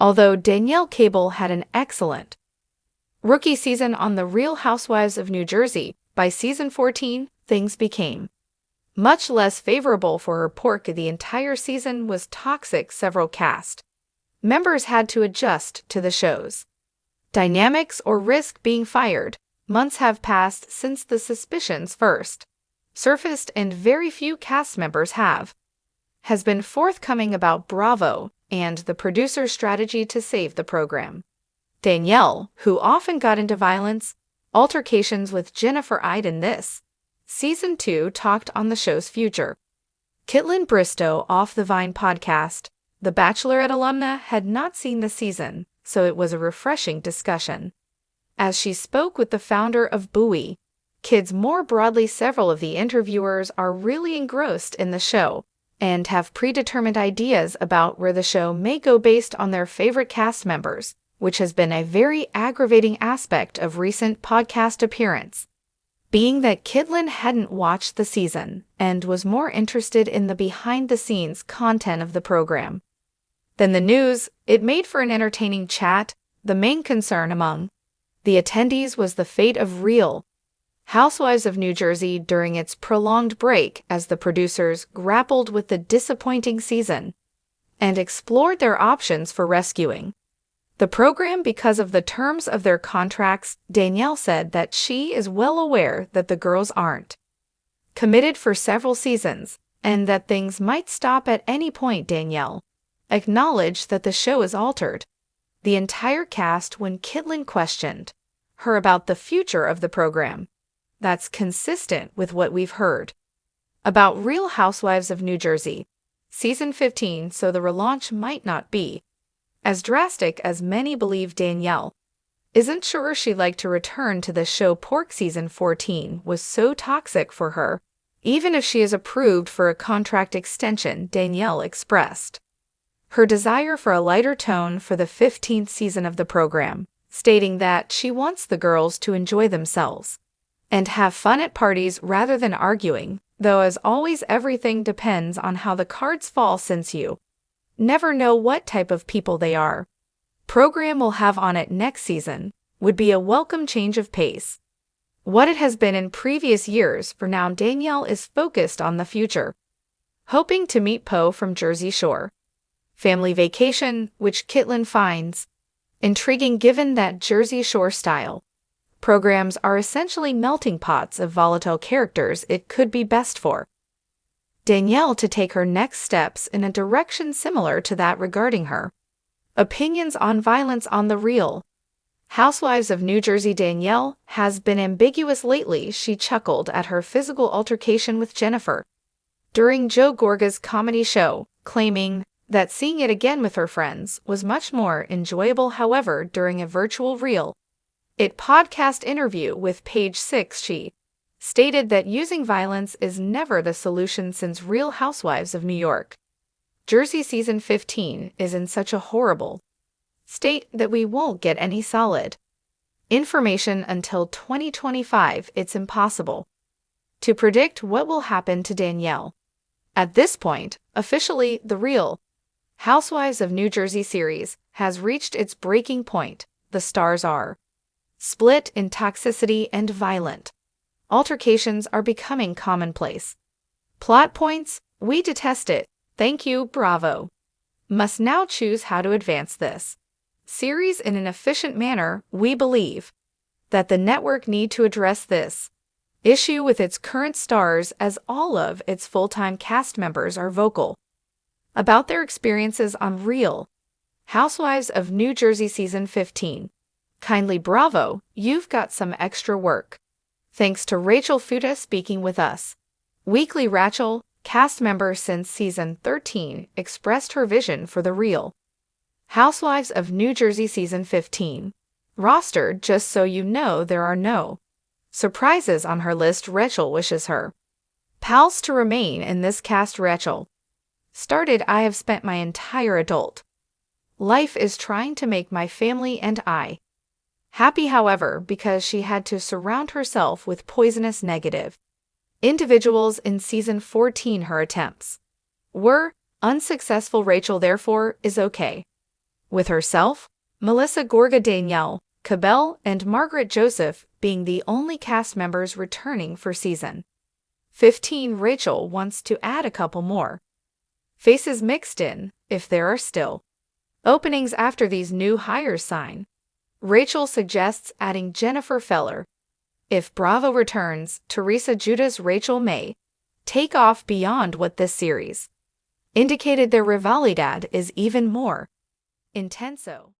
although Danielle Cabral had an excellent rookie season on The Real Housewives of New Jersey. By season 14, things became much less favorable for her. The entire season was toxic. Several cast members had to adjust to the show's dynamics or risk being fired. Months have passed since the suspicions first surfaced, and very few cast members has been forthcoming about Bravo and the producer's strategy to save the program. Danielle, who often got into violence altercations with Jennifer in this season 2, talked on the show's future. Caitlin Bristow off the Vine podcast, the Bachelorette alumna, had not seen the season, so it was a refreshing discussion. As she spoke with the founder of Bowie Kids more broadly, several of the interviewers are really engrossed in the show and have predetermined ideas about where the show may go based on their favorite cast members, which has been a very aggravating aspect of recent podcast appearance, being that Caitlin hadn't watched the season and was more interested in the behind-the-scenes content of the program than the news. It made for an entertaining chat. The main concern among the attendees was the fate of Real Housewives of New Jersey during its prolonged break, as the producers grappled with the disappointing season and explored their options for rescuing the program because of the terms of their contracts. Danielle said that she is well aware that the girls aren't committed for several seasons and that things might stop at any point. Danielle acknowledged that the show is altered the entire cast when Caitlin questioned her about the future of the program. That's consistent with what we've heard about Real Housewives of New Jersey season 15, so the relaunch might not be as drastic as many believe. Danielle isn't sure she'd like to return to the show. Season 14 was so toxic for her, even if she is approved for a contract extension. Danielle expressed her desire for a lighter tone for the 15th season of the program, stating that she wants the girls to enjoy themselves and have fun at parties rather than arguing, though as always everything depends on how the cards fall, since you never know what type of people they are. Program will have on it next season would be a welcome change of pace. What it has been in previous years. For now, Danielle is focused on the future, hoping to meet Poe from Jersey Shore family vacation, which Caitlin finds intriguing given that Jersey Shore style programs are essentially melting pots of volatile characters. It could be best for Danielle to take her next steps in a direction similar to that regarding her opinions on violence on The Real Housewives of New Jersey. Danielle has been ambiguous lately. She chuckled at her physical altercation with Jennifer during Joe Gorga's comedy show, claiming that seeing it again with her friends was much more enjoyable. However, during a virtual Real It podcast interview with Page 6, she stated that using violence is never the solution, since Real Housewives of New York Jersey season 15 is in such a horrible state that we won't get any solid information until 2025. It's impossible to predict what will happen to Danielle at this point. Officially, the Real Housewives of New Jersey series has reached its breaking point. The stars are split in toxicity, and violent altercations are becoming commonplace. Plot points: we detest it. Thank you. Bravo must now choose how to advance this series in an efficient manner. We believe that the network need to address this issue with its current stars, as all of its full-time cast members are vocal about their experiences on Real Housewives of New Jersey season 15. Kindly Bravo, you've got some extra work. Thanks to Rachel Fuda speaking with us weekly. Rachel, cast member since season 13, expressed her vision for the Real Housewives of New Jersey season 15 roster. Just so you know, there are no surprises on her list. Rachel wishes her pals to remain in this cast. Rachel started, I have spent my entire adult life is trying to make my family and I happy. However, because she had to surround herself with poisonous negative individuals in season 14, her attempts were unsuccessful. Rachel therefore is okay with herself, Melissa, Gorga, Danielle, Cabral, and Margaret Joseph being the only cast members returning for season 15. Rachel wants to add a couple more faces mixed in, if there are still openings after these new hires sign. Rachel suggests adding Jennifer Feller. If Bravo returns, Teresa Judah's Rachel may take off beyond what this series indicated. Their rivalidad is even more intenso.